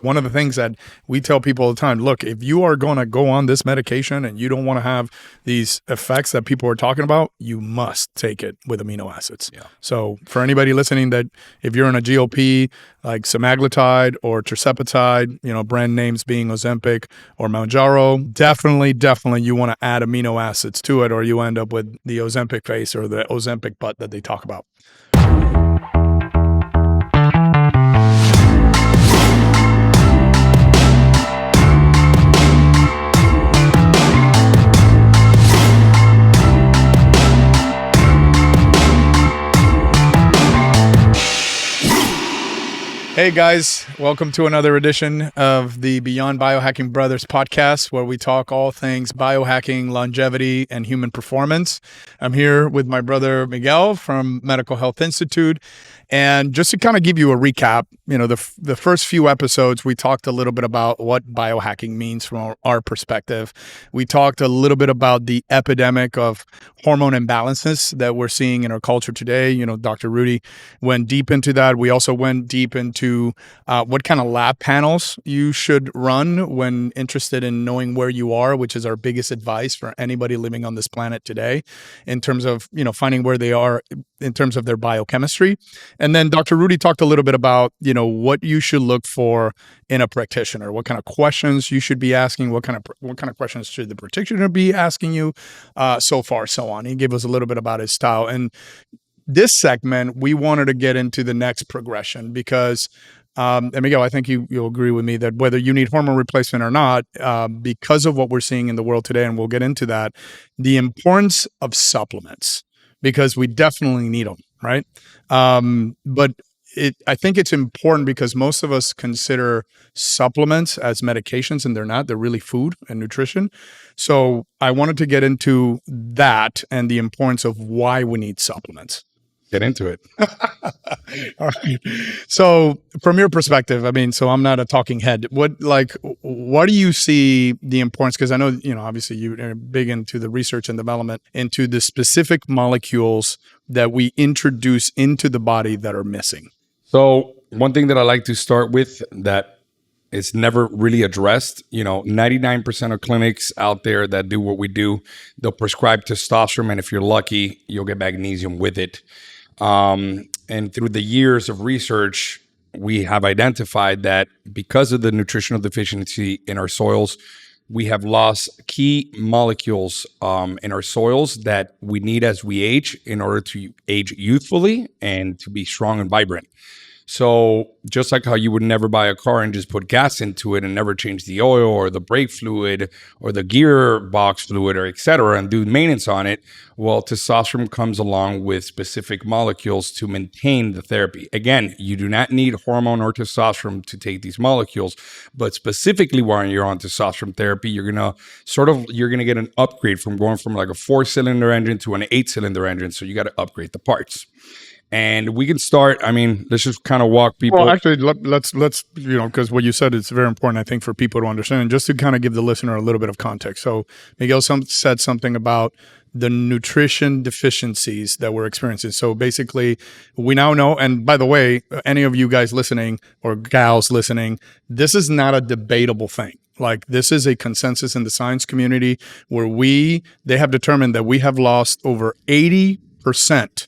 One of the things that we tell people all the time, look, if you are going to go on this medication and you don't want to have these effects that people are talking about, you must take it with amino acids. Yeah. So for anybody listening, that if you're on a GLP like semaglutide or tirzepatide, brand names being Ozempic or Mounjaro, definitely you want to add amino acids to it, or you end up with the Ozempic face or the Ozempic butt that they talk about. Hey guys, welcome to another edition of the Beyond Biohacking Brothers podcast, where we talk all things biohacking, longevity, and human performance. I'm here with my brother Miguel from Medical Health Institute. And just to kind of give you a recap, the first few episodes, we talked a little bit about what biohacking means from our perspective. We talked a little bit about the epidemic of hormone imbalances that we're seeing in our culture today. Dr. Rudy went deep into that. We also went deep into what kind of lab panels you should run when interested in knowing where you are, which is our biggest advice for anybody living on this planet today, in terms of, finding where they are in terms of their biochemistry. And then Dr. Rudy talked a little bit about, what you should look for in a practitioner, what kind of questions you should be asking, what kind of questions should the practitioner be asking you, so on. He gave us a little bit about his style. And this segment, we wanted to get into the next progression because, and Miguel, I think you'll agree with me that whether you need hormone replacement or not, because of what we're seeing in the world today, and we'll get into that, the importance of supplements, because we definitely need them, right? But I think it's important because most of us consider supplements as medications, and they're not. They're really food and nutrition. So I wanted to get into that and the importance of why we need supplements. Get into it. All right. So from your perspective, so I'm not a talking head. What do you see the importance? Because I know, obviously you're big into the research and development into the specific molecules that we introduce into the body that are missing. So one thing that I like to start with that is never really addressed, 99% of clinics out there that do what we do, they'll prescribe testosterone, and if you're lucky, you'll get magnesium with it. And through the years of research, we have identified that because of the nutritional deficiency in our soils, we have lost key molecules in our soils that we need as we age in order to age youthfully and to be strong and vibrant. So just like how you would never buy a car and just put gas into it and never change the oil or the brake fluid or the gearbox fluid or et cetera and do maintenance on it, well, testosterone comes along with specific molecules to maintain the therapy. Again, you do not need hormone or testosterone to take these molecules, but specifically when you're on testosterone therapy, you're gonna get an upgrade from going from like a 4-cylinder engine to an 8-cylinder engine. So you got to upgrade the parts. And we can start, let's just kind of walk people. Well, actually, let's because what you said is very important, I think, for people to understand, and just to kind of give the listener a little bit of context. So Miguel said something about the nutrition deficiencies that we're experiencing. So basically, we now know, and by the way, any of you guys listening or gals listening, this is not a debatable thing. Like, this is a consensus in the science community where they have determined that we have lost over 80%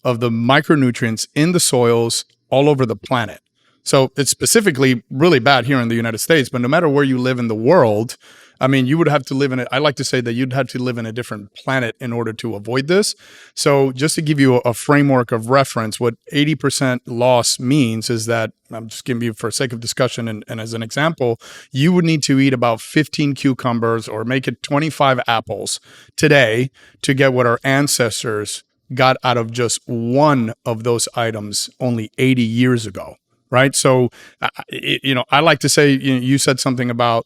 of the micronutrients in the soils all over the planet. So it's specifically really bad here in the United States, but no matter where you live in the world, you would have to live in it. I like to say that you'd have to live in a different planet in order to avoid this. So just to give you a framework of reference, what 80% loss means is that, I'm just giving you for sake of discussion and as an example, you would need to eat about 15 cucumbers or make it 25 apples today to get what our ancestors got out of just one of those items only 80 years ago, right? So, I like to say, you said something about,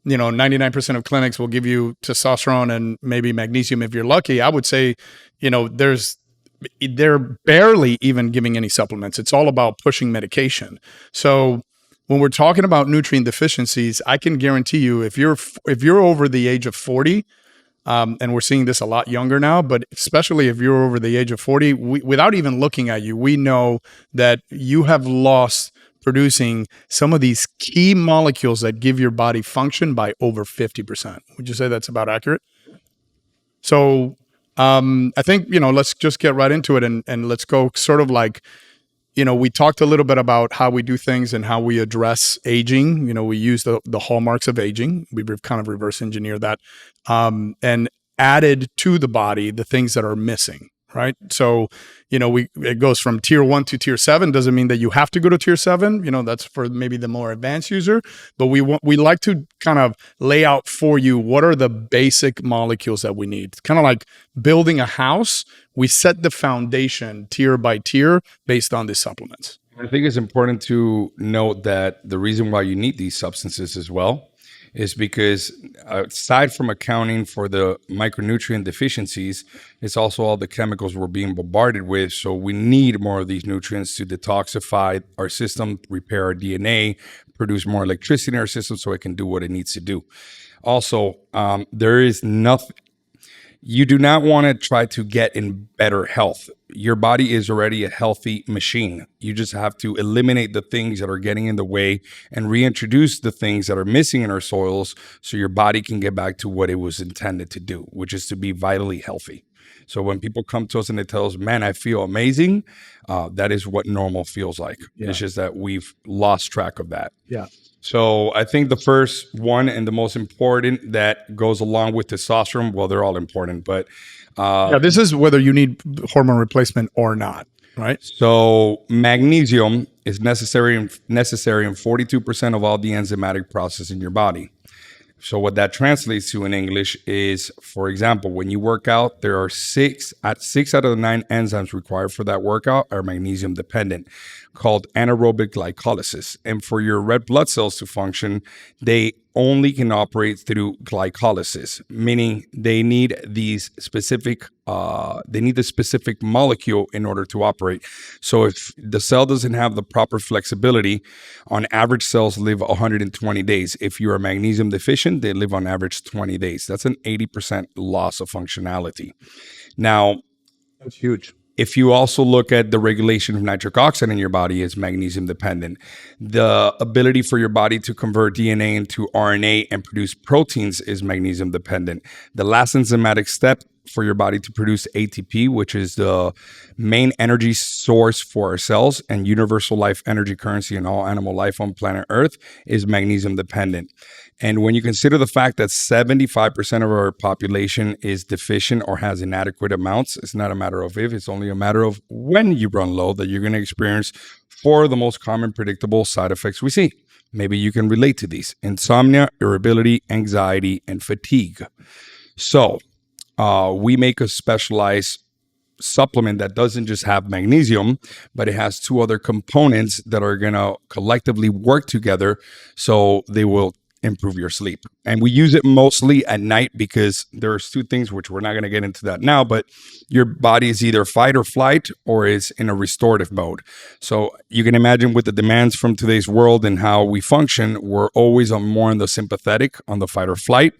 99% of clinics will give you testosterone and maybe magnesium if you're lucky. I would say, they're barely even giving any supplements. It's all about pushing medication. So when we're talking about nutrient deficiencies, I can guarantee you, if you're over the age of 40, and we're seeing this a lot younger now, but especially if you're over the age of 40, without even looking at you, we know that you have lost producing some of these key molecules that give your body function by over 50%. Would you say that's about accurate? So I think, let's just get right into it and let's go sort of like, we talked a little bit about how we do things and how we address aging. We use the hallmarks of aging. We've kind of reverse engineered that and added to the body the things that are missing, right? So, it goes from tier 1 to tier 7. Doesn't mean that you have to go to tier 7. That's for maybe the more advanced user. But we like to kind of lay out for you what are the basic molecules that we need. It's kind of like building a house. We set the foundation tier by tier based on these supplements. I think it's important to note that the reason why you need these substances as well is because aside from accounting for the micronutrient deficiencies, it's also all the chemicals we're being bombarded with. So we need more of these nutrients to detoxify our system, repair our DNA, produce more electricity in our system so it can do what it needs to do. Also, there is nothing. You do not want to try to get in better health. Your body is already a healthy machine. You just have to eliminate the things that are getting in the way and reintroduce the things that are missing in our soils so your body can get back to what it was intended to do, which is to be vitally healthy. So when people come to us and they tell us, man, I feel amazing, that is what normal feels like. Yeah. It's just that we've lost track of that. Yeah. So I think the first one and the most important that goes along with testosterone, well, they're all important, but this is whether you need hormone replacement or not, right? So magnesium is necessary in 42% of all the enzymatic process in your body. So what that translates to in English is, for example, when you work out, there are six out of the 9 enzymes required for that workout are magnesium dependent, called anaerobic glycolysis. And for your red blood cells to function, they only can operate through glycolysis, meaning they need the specific molecule in order to operate. So if the cell doesn't have the proper flexibility, on average cells live 120 days. If you are magnesium deficient, they live on average 20 days. That's an 80% loss of functionality. Now, that's huge. If you also look at the regulation of nitric oxide in your body, is magnesium dependent. The ability for your body to convert DNA into RNA and produce proteins is magnesium dependent. The last enzymatic step for your body to produce ATP, which is the main energy source for our cells and universal life energy currency in all animal life on planet Earth, is magnesium dependent. And when you consider the fact that 75% of our population is deficient or has inadequate amounts, it's not a matter of if, it's only a matter of when you run low that you're going to experience 4 of the most common predictable side effects we see. Maybe you can relate to these: insomnia, irritability, anxiety, and fatigue. So we make a specialized supplement that doesn't just have magnesium, but it has 2 other components that are going to collectively work together so they will improve your sleep. And we use it mostly at night because there's 2 things, which we're not going to get into that now, but your body is either fight or flight or is in a restorative mode. So you can imagine with the demands from today's world and how we function, we're always more on the sympathetic, on the fight or flight.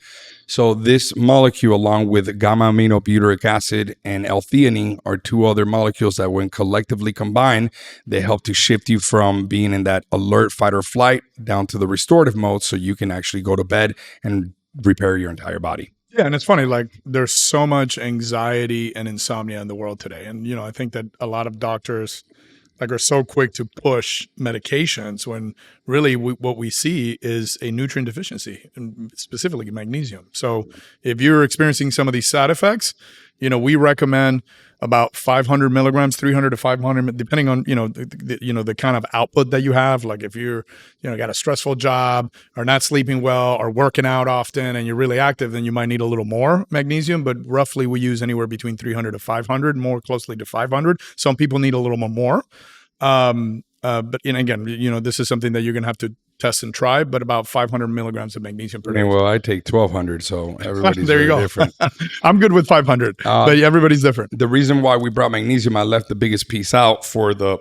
So this molecule, along with gamma-aminobutyric acid and L-theanine, are 2 other molecules that when collectively combined, they help to shift you from being in that alert fight or flight down to the restorative mode so you can actually go to bed and repair your entire body. Yeah, and it's funny, like there's so much anxiety and insomnia in the world today. And, I think that a lot of doctors are so quick to push medications when really what we see is a nutrient deficiency, and specifically magnesium. So if you're experiencing some of these side effects, we recommend about 500 milligrams, 300 to 500, depending on, the kind of output that you have. Like if you're, got a stressful job or not sleeping well or working out often and you're really active, then you might need a little more magnesium, but roughly we use anywhere between 300 to 500, more closely to 500. Some people need a little more. But again, this is something that you're going to have to test and try, but about 500 milligrams of magnesium per day. Well, I take 1,200, so everybody's there you go. different. I'm good with 500, but everybody's different. The reason why we brought magnesium, I left the biggest piece out for the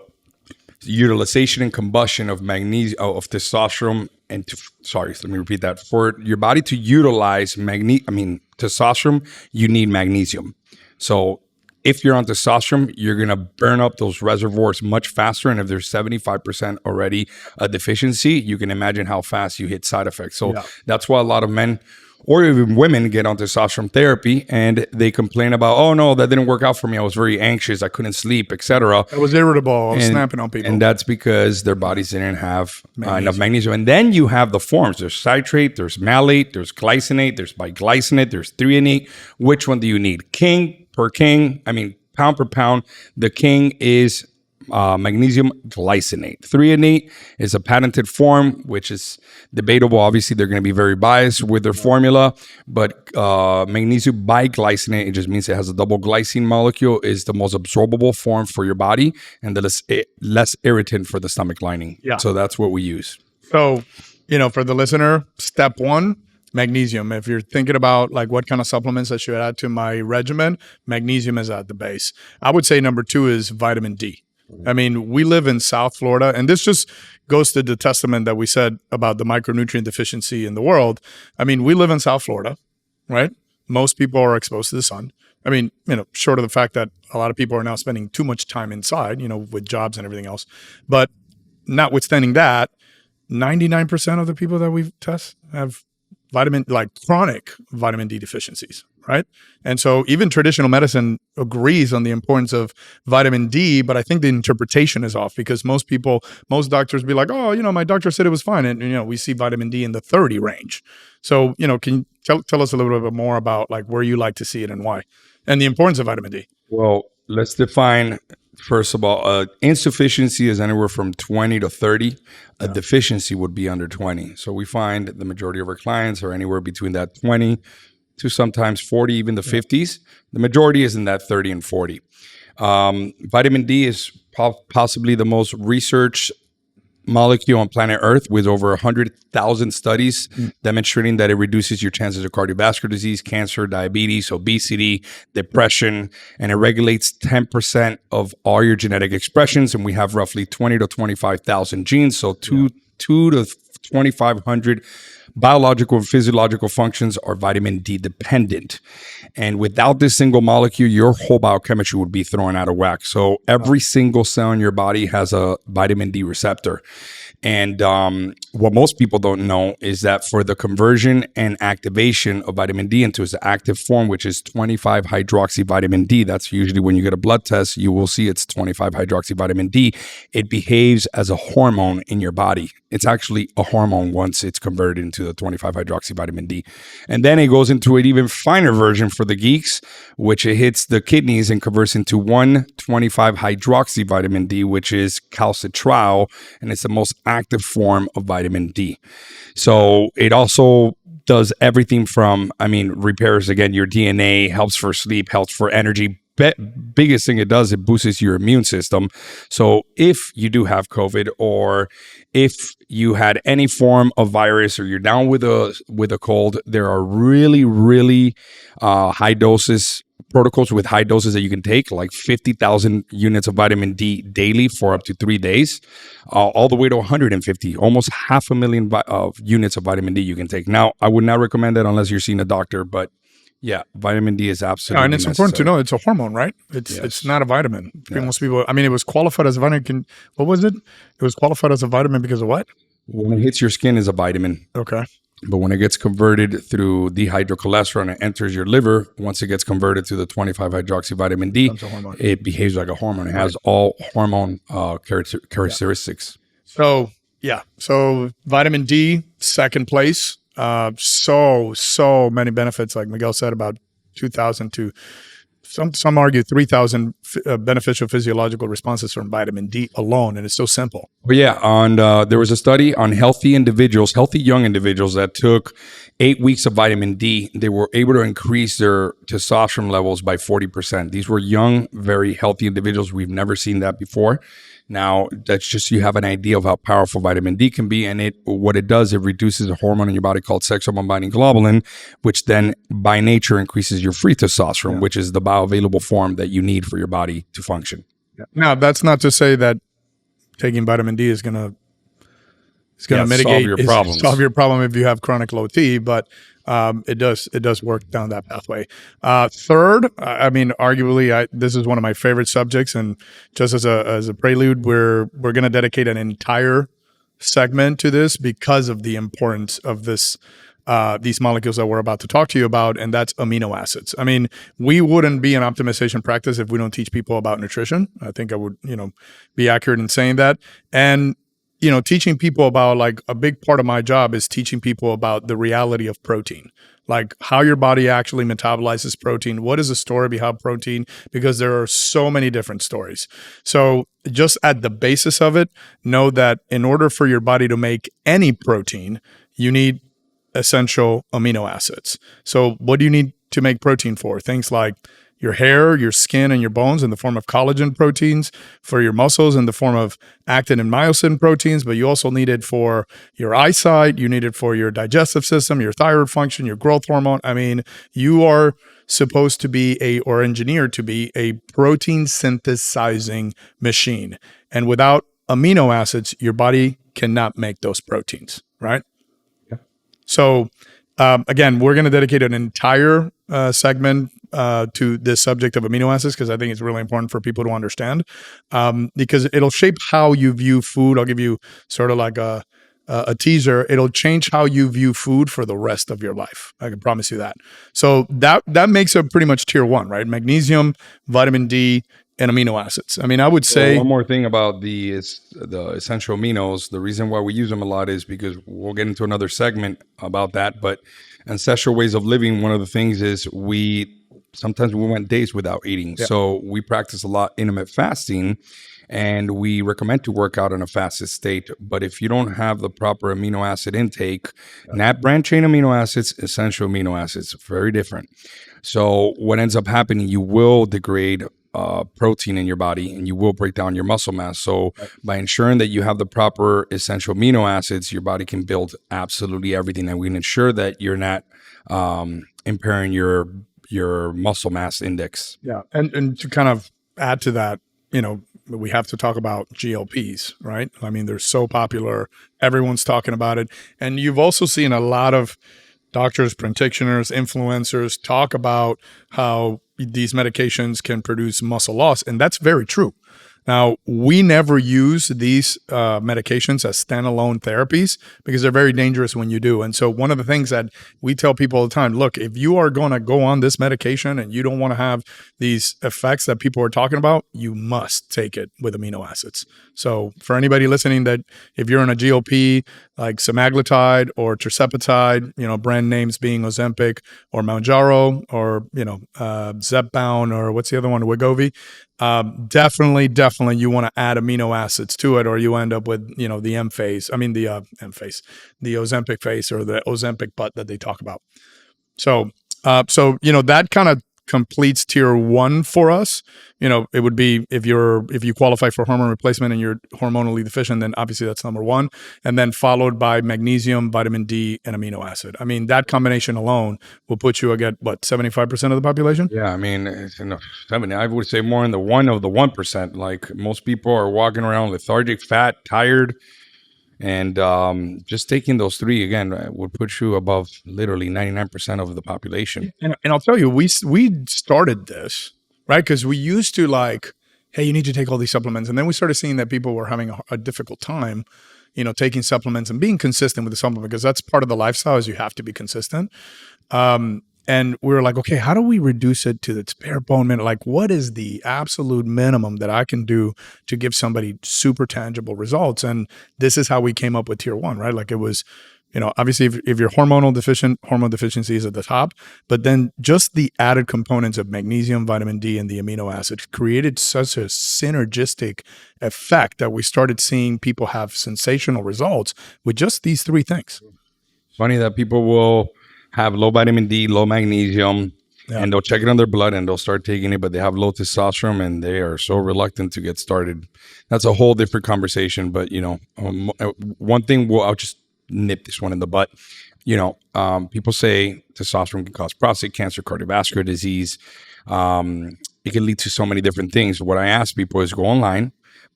utilization and combustion of magnesium, of testosterone, and let me repeat that. For your body to utilize testosterone, you need magnesium. So if you're on testosterone, you're going to burn up those reservoirs much faster. And if there's 75% already a deficiency, you can imagine how fast you hit side effects. So that's why a lot of men or even women get on testosterone therapy and they complain about, oh no, that didn't work out for me. I was very anxious. I couldn't sleep, etc. I was irritable. I was snapping on people. And that's because their bodies didn't have enough magnesium. And then you have the forms. There's citrate, there's malate, there's glycinate, there's biglycinate, there's threonate. Which one do you need? Pound per pound, the king is magnesium glycinate. Threonate is a patented form, which is debatable. Obviously, they're going to be very biased with their formula, but magnesium biglycinate, it just means it has a double glycine molecule, is the most absorbable form for your body and the less irritant for the stomach lining. So that's what we use. So, for the listener, step one, magnesium. If you're thinking about like what kind of supplements I should add to my regimen, magnesium is at the base. I would say number two is vitamin D. I mean, we live in South Florida, and this just goes to the testament that we said about the micronutrient deficiency in the world. I mean, we live in South Florida, right? Most people are exposed to the sun. I mean, short of the fact that a lot of people are now spending too much time inside, with jobs and everything else. But notwithstanding that, 99% of the people that we test have chronic vitamin D deficiencies, right? And so even traditional medicine agrees on the importance of vitamin D, but I think the interpretation is off because most doctors be like, oh, my doctor said it was fine. And, we see vitamin D in the 30 range. So, can you tell us a little bit more about like where you like to see it and why, and the importance of vitamin D? Well, let's define. First of all, insufficiency is anywhere from 20 to 30. A deficiency would be under 20. So we find the majority of our clients are anywhere between that 20 to sometimes 40, even the 50s. The majority is in that 30 and 40. Vitamin D is possibly the most researched molecule on planet Earth, with over 100,000 studies demonstrating that it reduces your chances of cardiovascular disease, cancer, diabetes, obesity, depression, and it regulates 10% of all your genetic expressions. And we have roughly 20 to 25,000 genes. So two to 2,500 biological and physiological functions are vitamin D dependent. And without this single molecule, your whole biochemistry would be thrown out of whack. So every single cell in your body has a vitamin D receptor. And what most people don't know is that for the conversion and activation of vitamin D into its active form, which is 25 hydroxy vitamin D, that's usually when you get a blood test, you will see it's 25 hydroxy vitamin D. It behaves as a hormone in your body. It's actually a hormone once it's converted into the 25 hydroxy vitamin D. And then it goes into an even finer version for the geeks, which it hits the kidneys and converts into 125 hydroxy vitamin D, which is calcitriol, and it's the most active form of vitamin D. So it also does everything from, repairs, again, your DNA, helps for sleep, helps for energy. Biggest thing it does, it boosts your immune system. So if you do have COVID, or if you had any form of virus, or you're down with a cold, there are really, really high doses protocols with high doses that you can take, like 50,000 units of vitamin D daily for up to 3 days, all the way to 150, almost 500,000 units of vitamin D you can take. Now, I would not recommend that unless you're seeing a doctor, but yeah, vitamin D is absolutely and it's important to know it's a hormone, right? It's not a vitamin. Most people, it was qualified as a vitamin. What was it? It was qualified as a vitamin because of what? When it hits your skin, is a vitamin. Okay. But when it gets converted through dehydrocholesterol and it enters your liver, once it gets converted to the 25 hydroxy vitamin D, it behaves like a hormone. It has all hormone characteristics. So vitamin D, second place. So many benefits, like Miguel said, about 2,000 to some argue 3,000 beneficial physiological responses from vitamin D alone, and it's so simple. Well, yeah, there was a study on healthy young individuals that took 8 weeks of vitamin D. They were able to increase their testosterone levels by 40%. These were young, very healthy individuals. We've never seen that before. Now, that's just, you have an idea of how powerful vitamin D can be. And what it does, it reduces a hormone in your body called sex hormone binding globulin, which then by nature increases your free testosterone, which is the bioavailable form that you need for your body to function. Now, that's not to say that taking vitamin D is going to mitigate solve your problems. Solve your problem if you have chronic low T. But It does work down that pathway. Third, I mean, arguably, this is one of my favorite subjects, and just as a prelude, we're going to dedicate an entire segment to this because of the importance of these molecules that we're about to talk to you about, and that's amino acids. I mean, we wouldn't be an optimization practice if we don't teach people about nutrition. I think I would, be accurate in saying that. And teaching people about, like, a big part of my job is teaching people about the reality of protein, like how your body actually metabolizes protein. What is the story behind protein? Because there are so many different stories. So just at the basis of it, know that in order for your body to make any protein, you need essential amino acids. So what do you need to make protein for? Things like your hair, your skin, and your bones in the form of collagen proteins, for your muscles in the form of actin and myosin proteins, but you also need it for your eyesight, you need it for your digestive system, your thyroid function, your growth hormone. I mean, you are supposed to be or engineered to be a protein synthesizing machine. And without amino acids, your body cannot make those proteins, right? Yeah. So again, we're going to dedicate an entire segment to this subject of amino acids, because I think it's really important for people to understand, because it'll shape how you view food. I'll give you sort of like a teaser. It'll change how you view food for the rest of your life. I can promise you that. So that makes up pretty much tier 1, right? Magnesium, vitamin D, and amino acids. I mean, I would say one more thing about the essential aminos. The reason why we use them a lot is because we'll get into another segment about that. But ancestral ways of living, one of the things is sometimes we went days without eating. Yeah. So we practice a lot intermittent fasting, and we recommend to work out in a fasted state. But if you don't have the proper amino acid intake, not branch chain amino acids, essential amino acids, very different. So what ends up happening, you will degrade protein in your body, and you will break down your muscle mass. So by ensuring that you have the proper essential amino acids, your body can build absolutely everything, and we can ensure that you're not impairing your muscle mass index. Yeah. And to kind of add to that, we have to talk about GLPs, right? I mean, they're so popular. Everyone's talking about it. And you've also seen a lot of doctors, practitioners, influencers talk about how these medications can produce muscle loss. And that's very true. Now, we never use these medications as standalone therapies because they're very dangerous when you do. And so one of the things that we tell people all the time, look, if you are going to go on this medication and you don't want to have these effects that people are talking about, you must take it with amino acids. So for anybody listening, that if you're on a GLP like semaglutide or tirzepatide, brand names being Ozempic or Mounjaro or, Zepbound, or what's the other one, Wegovy, definitely you want to add amino acids to it, or you end up with, the M-phase. I mean, the Ozempic phase, or the Ozempic butt that they talk about. So that kind of completes tier 1 for us. It would be if you qualify for hormone replacement and you're hormonally deficient, then obviously that's number 1, and then followed by magnesium, vitamin D, and amino acid. I mean, that combination alone will put you at what, 75% of the population? Yeah, I mean, I would say more in the 1%. Like, most people are walking around lethargic, fat, tired. And just taking those 3 again would put you above literally 99% of the population. And I'll tell you, we started this, right? Because we used to hey, you need to take all these supplements. And then we started seeing that people were having a difficult time, taking supplements and being consistent with the supplement, because that's part of the lifestyle, is you have to be consistent. And we were like, okay, how do we reduce it to its bare bone minimum? Like, what is the absolute minimum that I can do to give somebody super tangible results? And this is how we came up with tier 1, right? Like, it was, obviously if you're hormonal deficient, hormone deficiency is at the top, but then just the added components of magnesium, vitamin D, and the amino acids created such a synergistic effect that we started seeing people have sensational results with just these 3 things. Funny that people will have low vitamin D, low magnesium, and they'll check it on their blood and they'll start taking it, but they have low testosterone and they are so reluctant to get started. That's a whole different conversation. But, one thing, I'll just nip this one in the butt. People say testosterone can cause prostate cancer, cardiovascular disease. It can lead to so many different things. What I ask people is go online,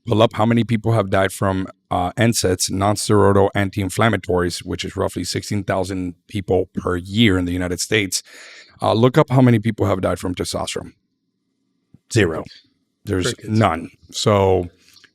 pull up how many people have died from NSAIDs, non-steroidal anti-inflammatories, which is roughly 16,000 people per year in the United States. Look up how many people have died from testosterone. Zero. There's none. So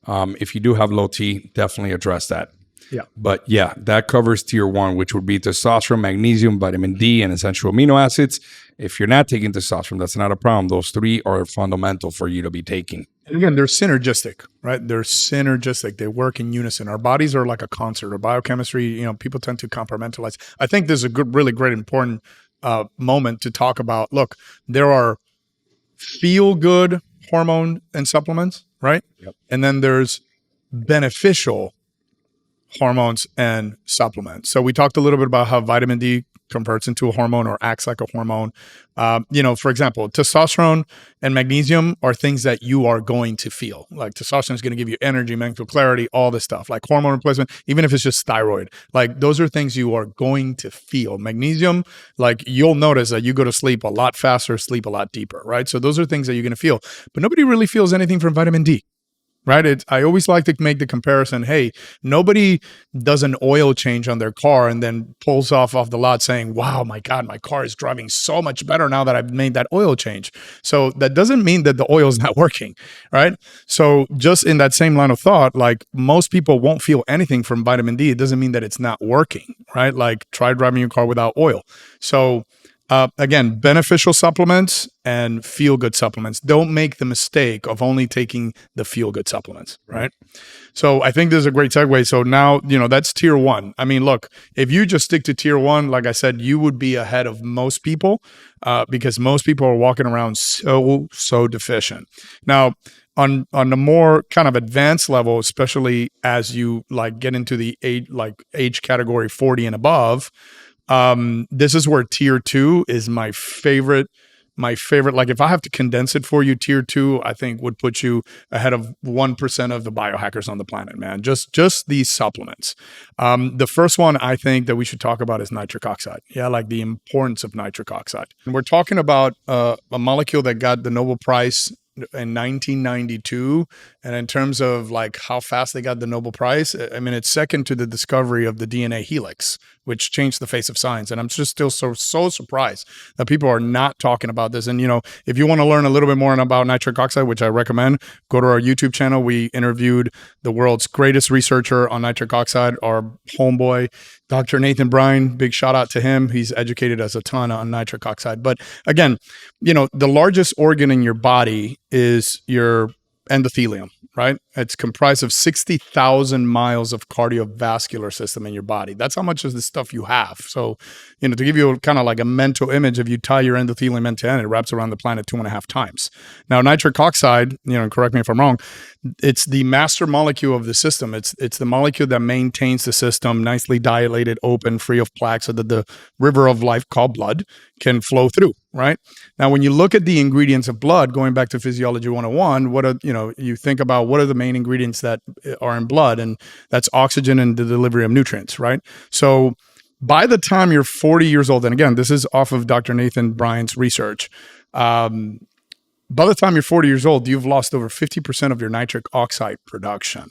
if you do have low T, definitely address that. Yeah. But yeah, that covers tier 1, which would be testosterone, magnesium, vitamin D, and essential amino acids. If you're not taking testosterone, that's not a problem. Those 3 are fundamental for you to be taking. And again, they're synergistic, right? They're synergistic. They work in unison. Our bodies are like a concert. Our biochemistry, people tend to compartmentalize. I think this is a good, really great, important moment to talk about. Look, there are feel-good hormone and supplements, right? Yep. And then there's beneficial hormones and supplements. So we talked a little bit about how vitamin D converts into a hormone or acts like a hormone. For example, testosterone and magnesium are things that you are going to feel. Like testosterone is going to give you energy, mental clarity, all this stuff. Like hormone replacement, even if it's just thyroid, like those are things you are going to feel. Magnesium, like you'll notice that you go to sleep a lot faster, sleep a lot deeper, right? So those are things that you're going to feel. But nobody really feels anything from vitamin D. Right. I always like to make the comparison. Hey, nobody does an oil change on their car and then pulls off the lot saying, wow, my God, my car is driving so much better now that I've made that oil change. So that doesn't mean that the oil is not working. Right. So just in that same line of thought, like most people won't feel anything from vitamin D. It doesn't mean that it's not working. Right. Like try driving your car without oil. So again, beneficial supplements and feel-good supplements. Don't make the mistake of only taking the feel-good supplements, right? So I think this is a great segue. So now, that's tier 1. I mean, look, if you just stick to tier 1, like I said, you would be ahead of most people because most people are walking around so deficient. Now, on the more kind of advanced level, especially as you get into the age category 40 and above, this is where tier 2 is my favorite. Like if I have to condense it for you, tier 2, I think would put you ahead of 1% of the biohackers on the planet, man. Just these supplements. The first one I think that we should talk about is nitric oxide. Yeah, like the importance of nitric oxide. And we're talking about a molecule that got the Nobel Prize in 1992. And in terms of how fast they got the Nobel Prize, I mean, it's second to the discovery of the DNA helix, which changed the face of science. And I'm just still so surprised that people are not talking about this. And, if you want to learn a little bit more about nitric oxide, which I recommend, go to our YouTube channel. We interviewed the world's greatest researcher on nitric oxide, our homeboy, Dr. Nathan Bryan. Big shout out to him. He's educated us a ton on nitric oxide. But again, the largest organ in your body is your endothelium, right? It's comprised of 60,000 miles of cardiovascular system in your body. That's how much of this stuff you have. So, to give you kind of like a mental image, if you tie your endothelium end to end, it wraps around the planet 2.5 times. Now, nitric oxide, correct me if I'm wrong, it's the master molecule of the system. It's the molecule that maintains the system nicely dilated, open, free of plaque, so that the river of life called blood can flow through, right? Now, when you look at the ingredients of blood, going back to Physiology 101, what are, you think about what are the main ingredients that are in blood, and that's oxygen and the delivery of nutrients, right? So by the time you're 40 years old, and again, this is off of Dr. Nathan Bryan's research, by the time you're 40 years old, you've lost over 50% of your nitric oxide production.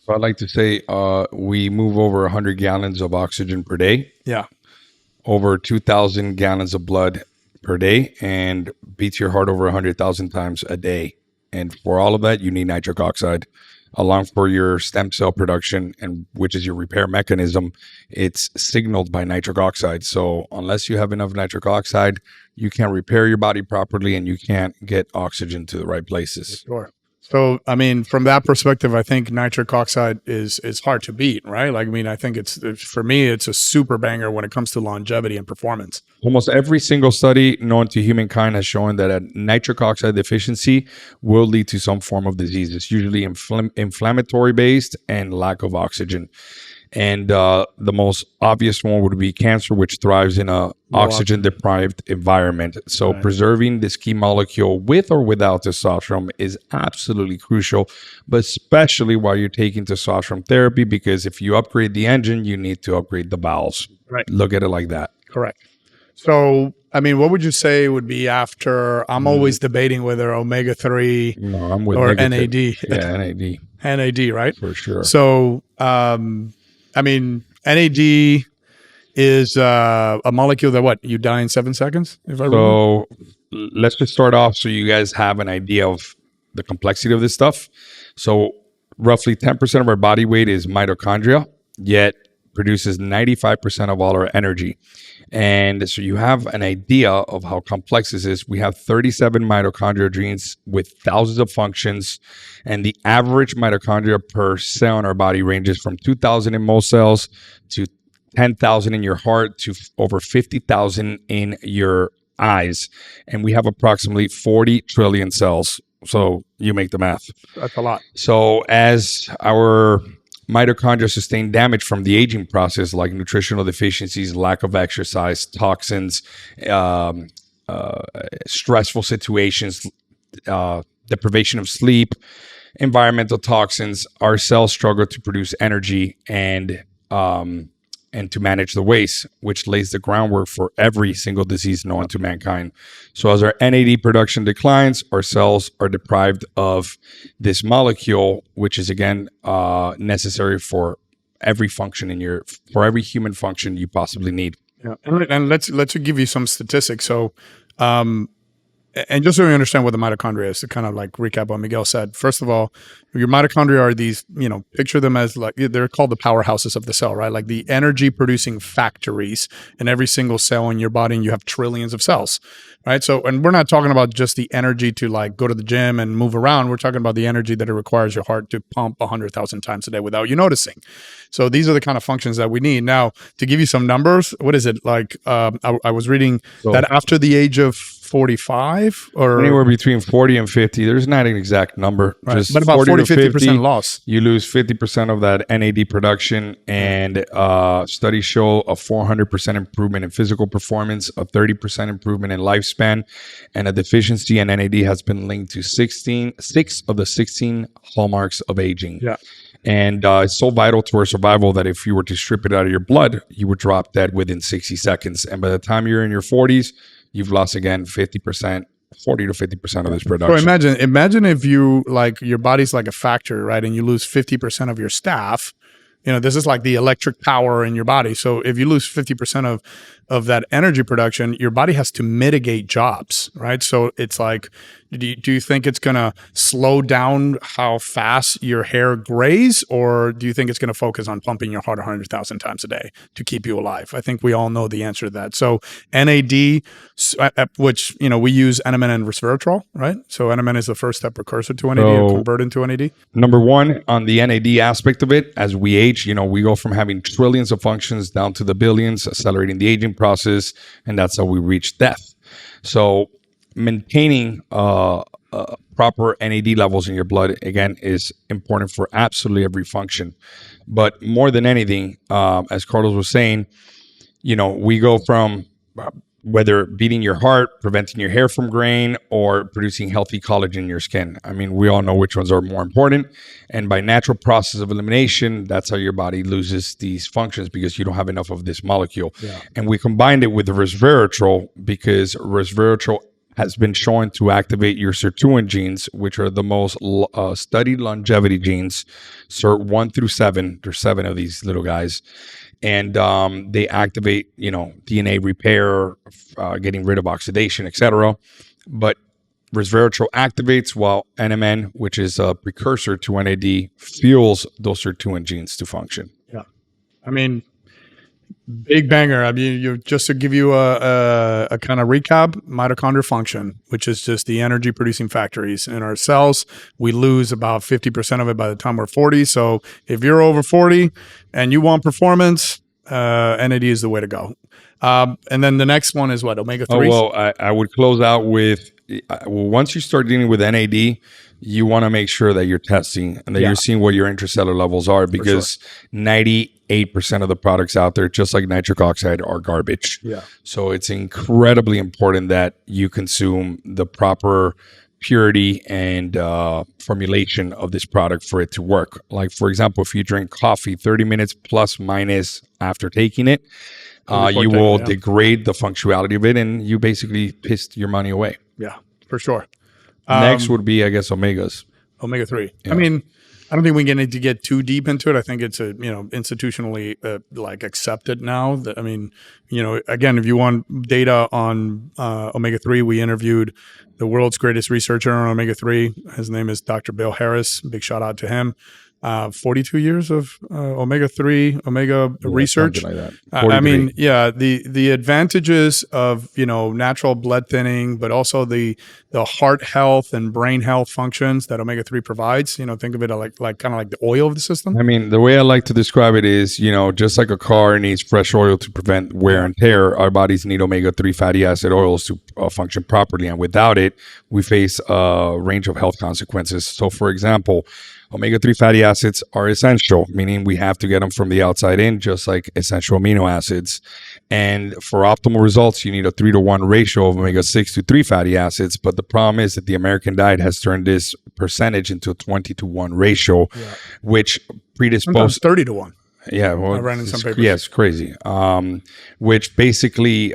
So I'd like to say we move over 100 gallons of oxygen per day. Yeah. Over 2,000 gallons of blood per day, and beats your heart over 100,000 times a day. And for all of that, you need nitric oxide, along for your stem cell production, and which is your repair mechanism. It's signaled by nitric oxide. So unless you have enough nitric oxide, you can't repair your body properly, and you can't get oxygen to the right places. Sure. So, I mean, from that perspective, I think nitric oxide is hard to beat, right? Like, I mean, I think for me, it's a super banger when it comes to longevity and performance. Almost every single study known to humankind has shown that a nitric oxide deficiency will lead to some form of disease. It's usually inflammatory based and lack of oxygen. And the most obvious one would be cancer, which thrives in a oxygen-deprived environment. So preserving this key molecule with or without testosterone is absolutely crucial, but especially while you're taking testosterone therapy, because if you upgrade the engine, you need to upgrade the bowels. Right. Look at it like that. Correct. So, I mean, what would you say would be after? I'm always debating whether omega-3 No, I'm with or negative. NAD. Yeah, NAD. NAD, right? For sure. So I mean, NAD is a molecule that what you die in 7 seconds. If I remember. So let's just start off so you guys have an idea of the complexity of this stuff. So roughly 10% of our body weight is mitochondria, yet produces 95% of all our energy. And so you have an idea of how complex this is. We have 37 mitochondrial genes with thousands of functions, and the average mitochondria per cell in our body ranges from 2,000 in most cells to 10,000 in your heart to over 50,000 in your eyes. And we have approximately 40 trillion cells. So you make the math. That's a lot. So as our mitochondria sustain damage from the aging process, like nutritional deficiencies, lack of exercise, toxins, stressful situations, deprivation of sleep, environmental toxins, our cells struggle to produce energy and to manage the waste, which lays the groundwork for every single disease known to mankind. So as our NAD production declines, our cells are deprived of this molecule, which is again necessary for every function for every human function you possibly need. Yeah, and let's give you some statistics. So, and just so you understand what the mitochondria is, to kind of like recap what Miguel said. First of all, your mitochondria are these, picture them as like, they're called the powerhouses of the cell, right? Like the energy producing factories in every single cell in your body, and you have trillions of cells, right? So, and we're not talking about just the energy to like go to the gym and move around. We're talking about the energy that it requires your heart to pump 100,000 times a day without you noticing. So these are the kind of functions that we need. Now, to give you some numbers, what is it like? I was reading that after the age of 45 or anywhere between 40 and 50, there's not an exact number, right, just but about 40-50% loss. You lose 50% of that NAD production, and studies show a 400% improvement in physical performance, a 30% improvement in lifespan, and a deficiency in NAD has been linked to 6 of the 16 hallmarks of aging. Yeah. And it's so vital to our survival that if you were to strip it out of your blood, you would drop dead within 60 seconds. And by the time you're in your 40s, you've lost again 50%, 40 to 50% of this production. So imagine if you like your body's like a factory, right? And you lose 50% of your staff. This is like the electric power in your body. So if you lose 50% of that energy production, your body has to mitigate jobs, right? So it's like, do you think it's going to slow down how fast your hair grays, or do you think it's going to focus on pumping your heart 100,000 times a day to keep you alive? I think we all know the answer to that. So NAD, which, we use NMN and resveratrol, right? So NMN is the first step precursor to NAD, or convert into NAD. Number one, on the NAD aspect of it, as we age, we go from having trillions of functions down to the billions, accelerating the aging process, and that's how we reach death. So maintaining proper NAD levels in your blood, again, is important for absolutely every function. But more than anything, as Carlos was saying, we go from whether beating your heart, preventing your hair from graying, or producing healthy collagen in your skin. I mean, we all know which ones are more important. And by natural process of elimination, that's how your body loses these functions, because you don't have enough of this molecule. Yeah. And we combined it with the resveratrol because resveratrol has been shown to activate your sirtuin genes, which are the most studied longevity genes, SIRT1 through 7. There's 7 of these little guys. And they activate, DNA repair, getting rid of oxidation, etc. But resveratrol activates, while NMN, which is a precursor to NAD, fuels those sirtuin genes to function. Yeah, I mean, big banger. I mean, just to give you a kind of recap, mitochondrial function, which is just the energy producing factories in our cells. We lose about 50% of it by the time we're 40. So if you're over 40 and you want performance, NAD is the way to go. And then the next one is what, omega-3s? Oh, well, I would close out with, once you start dealing with NAD, you want to make sure that you're testing and that you're seeing what your intracellular levels are, because 98% of the products out there, just like nitric oxide, are garbage. Yeah. So it's incredibly important that you consume the proper purity and formulation of this product for it to work. Like, for example, if you drink coffee 30 minutes plus minus after taking it, you will degrade the functionality of it, and you basically pissed your money away. Yeah, for sure. Next would be, I guess, omegas. Omega-3. Yeah. I mean, I don't think we need to get too deep into it. I think it's institutionally like accepted now. That, I mean, again, if you want data on omega-3, we interviewed the world's greatest researcher on omega-3. His name is Dr. Bill Harris. Big shout out to him. 42 years of omega research. Something like that. I mean, yeah, the advantages of natural blood thinning, but also the heart health and brain health functions that omega-3 provides. Think of it like kind of like the oil of the system. I mean, the way I like to describe it is, just like a car needs fresh oil to prevent wear and tear, our bodies need omega-3 fatty acid oils to function properly. And without it, we face a range of health consequences. So, for example, omega-3 fatty acids are essential, meaning we have to get them from the outside in, just like essential amino acids. And for optimal results, you need a 3-to-1 ratio of omega-6 to 3 fatty acids. But the problem is that the American diet has turned this percentage into a 20-to-1 ratio, which predisposes 30-to-1. Yeah, well, I ran in some papers. Yeah, it's crazy. Which basically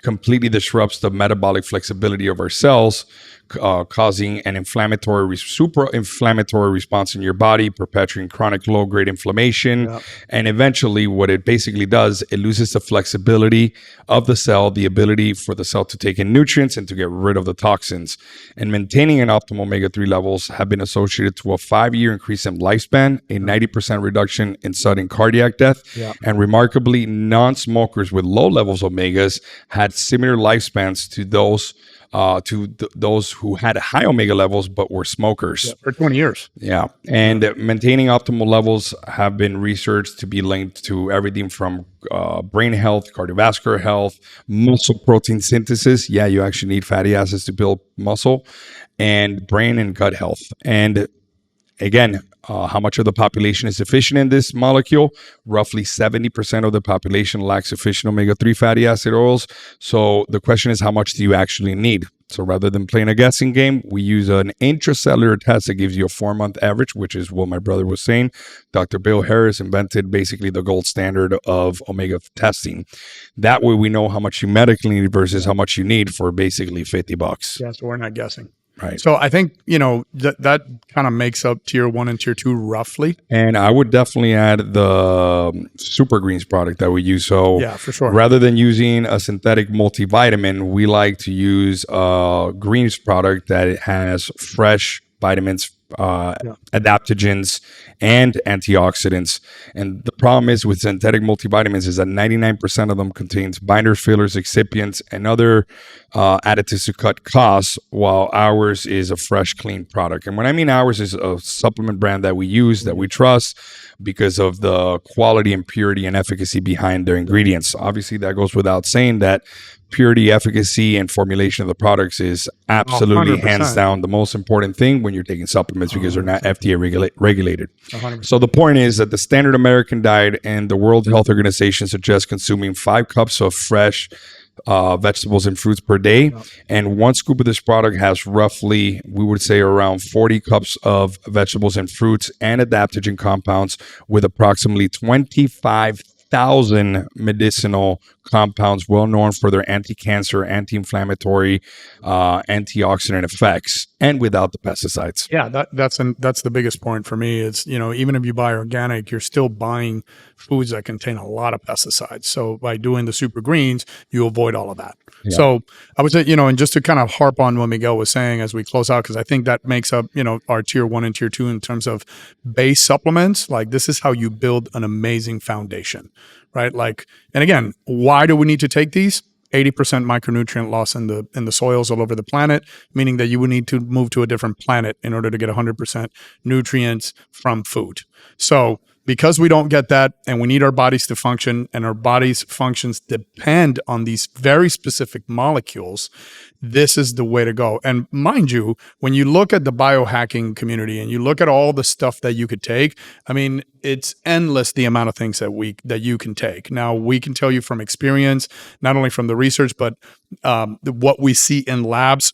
completely disrupts the metabolic flexibility of our cells, causing an super inflammatory response in your body, perpetuating chronic low-grade inflammation. And eventually what it basically does, it loses the flexibility of the cell, the ability for the cell to take in nutrients and to get rid of the toxins. And maintaining an optimal omega-3 levels have been associated to a 5-year increase in lifespan, a 90% reduction in sudden cardiac death, and remarkably, non-smokers with low levels of omegas had similar lifespans to those those who had high omega levels but were smokers for 20 years. Yeah. And maintaining optimal levels have been researched to be linked to everything from brain health, cardiovascular health, muscle protein synthesis. Yeah, you actually need fatty acids to build muscle, and brain and gut health. And again, how much of the population is deficient in this molecule? Roughly 70% of the population lacks sufficient omega-3 fatty acid oils. So the question is, how much do you actually need? So rather than playing a guessing game, we use an intracellular test that gives you a 4-month average, which is what my brother was saying. Dr. Bill Harris invented basically the gold standard of omega testing. That way we know how much you medically need versus how much you need for basically $50. Yeah, so we're not guessing. Right. So I think, that kind of makes up tier 1 and tier 2 roughly. And I would definitely add the Super Greens product that we use. So yeah, for sure. Rather than using a synthetic multivitamin, we like to use a greens product that has fresh vitamins, adaptogens, and antioxidants. And the problem is with synthetic multivitamins is that 99% of them contains binders, fillers, excipients, and other additives to cut costs, while ours is a fresh, clean product. And when I mean ours is a supplement brand that we use, that we trust because of the quality and purity and efficacy behind their ingredients. Obviously, that goes without saying that purity, efficacy, and formulation of the products is absolutely 100%. hands down the most important thing when you're taking supplements, because they're not FDA regulated. 100%. So the point is that the standard American diet and the World Health Organization suggests consuming 5 cups of fresh vegetables and fruits per day. And 1 scoop of this product has roughly, we would say, around 40 cups of vegetables and fruits and adaptogen compounds, with approximately 25,000 medicinal compounds well known for their anti-cancer, anti-inflammatory, antioxidant effects, and without the pesticides. Yeah, that's the biggest point for me. It's, even if you buy organic, you're still buying foods that contain a lot of pesticides. So by doing the super greens, you avoid all of that. Yeah. So I would say, and just to kind of harp on what Miguel was saying as we close out, because I think that makes up, our tier 1 and tier 2 in terms of base supplements. Like, this is how you build an amazing foundation, right? Like, and again, why do we need to take these? 80% micronutrient loss in the soils all over the planet, meaning that you would need to move to a different planet in order to get 100% nutrients from food. So because we don't get that, and we need our bodies to function, and our bodies' functions depend on these very specific molecules, this is the way to go. And mind you, when you look at the biohacking community and you look at all the stuff that you could take, I mean, it's endless the amount of things that you can take. Now, we can tell you from experience, not only from the research, but what we see in labs.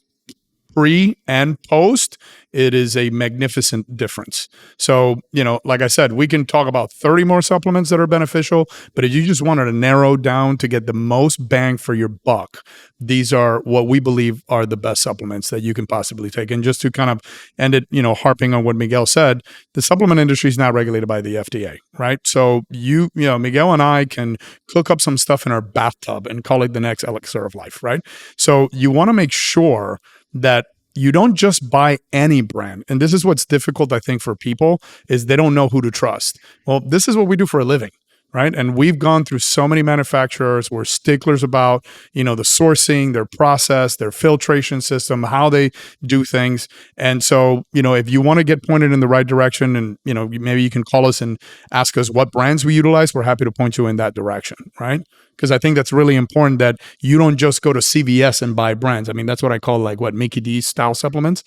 pre and post, it is a magnificent difference. So, like I said, we can talk about 30 more supplements that are beneficial, but if you just wanted to narrow down to get the most bang for your buck, these are what we believe are the best supplements that you can possibly take. And just to kind of end it, harping on what Miguel said, the supplement industry is not regulated by the FDA, right? So Miguel and I can cook up some stuff in our bathtub and call it the next elixir of life, right? So you want to make sure that you don't just buy any brand. And this is what's difficult, I think, for people is they don't know who to trust. Well, this is what we do for a living, right? And we've gone through so many manufacturers. We're sticklers about, the sourcing, their process, their filtration system, how they do things. And so, if you want to get pointed in the right direction and, maybe you can call us and ask us what brands we utilize, we're happy to point you in that direction, right? Because I think that's really important that you don't just go to CVS and buy brands. I mean, that's what I call Mickey D's style supplements,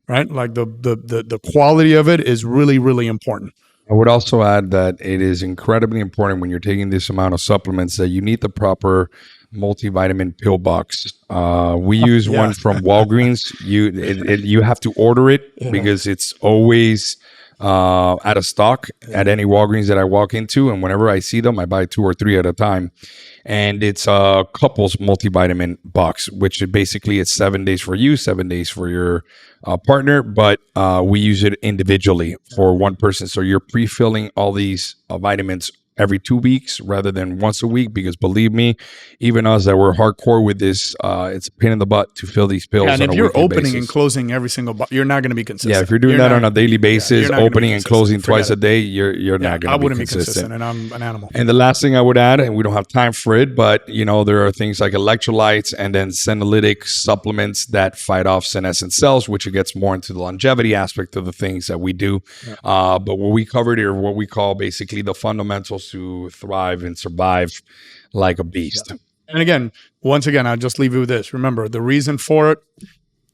right? Like the quality of it is really, really important. I would also add that it is incredibly important when you're taking this amount of supplements that you need the proper multivitamin pill box. We use one from Walgreens. You have to order it because it's always out of stock at any Walgreens that I walk into, and whenever I see them, I buy 2 or 3 at a time. And it's a couples multivitamin box, which basically it's 7 days for you, 7 days for your partner, but we use it individually for one person. So you're pre-filling all these vitamins every 2 weeks rather than once a week, because believe me, even us that were hardcore with this, it's a pain in the butt to fill these pills. And if you're opening and closing every single you're not going to be consistent. Yeah, if you're doing that on a daily basis, opening and closing twice a day, you're not going to be consistent. I wouldn't be consistent, and I'm an animal. And the last thing I would add, and we don't have time for it, but there are things like electrolytes and then senolytic supplements that fight off senescent cells, which it gets more into the longevity aspect of the things that we do. But what we covered here, what we call basically the fundamentals to thrive and survive like a beast. And again, once again, I'll just leave you with this. Remember, the reason for it,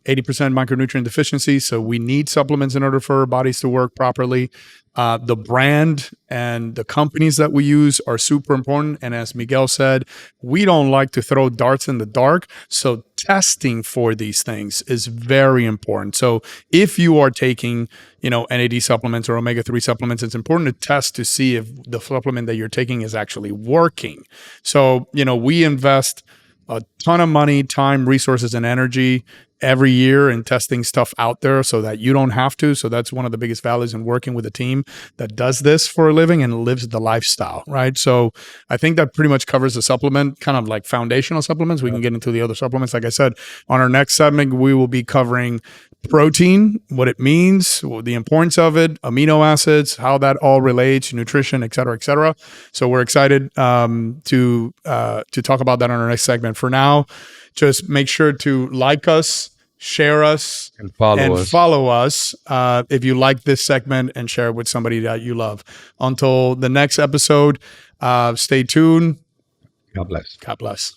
80% micronutrient deficiency. So we need supplements in order for our bodies to work properly. The brand and the companies that we use are super important. And as Miguel said, we don't like to throw darts in the dark. So testing for these things is very important. So if you are taking, NAD supplements or omega-3 supplements, it's important to test to see if the supplement that you're taking is actually working. So, we invest a ton of money, time, resources, and energy every year in testing stuff out there so that you don't have to. So that's one of the biggest values in working with a team that does this for a living and lives the lifestyle, right? So I think that pretty much covers the supplement, kind of like foundational supplements. We can get into the other supplements. Like I said, on our next segment, we will be covering protein, what it means, the importance of it, amino acids, how that all relates, nutrition, et cetera, et cetera. So we're excited to talk about that on our next segment. For now, just make sure to like us, share us, and follow us. If you like this segment, and share it with somebody that you love. Until the next episode, stay tuned. God bless. God bless.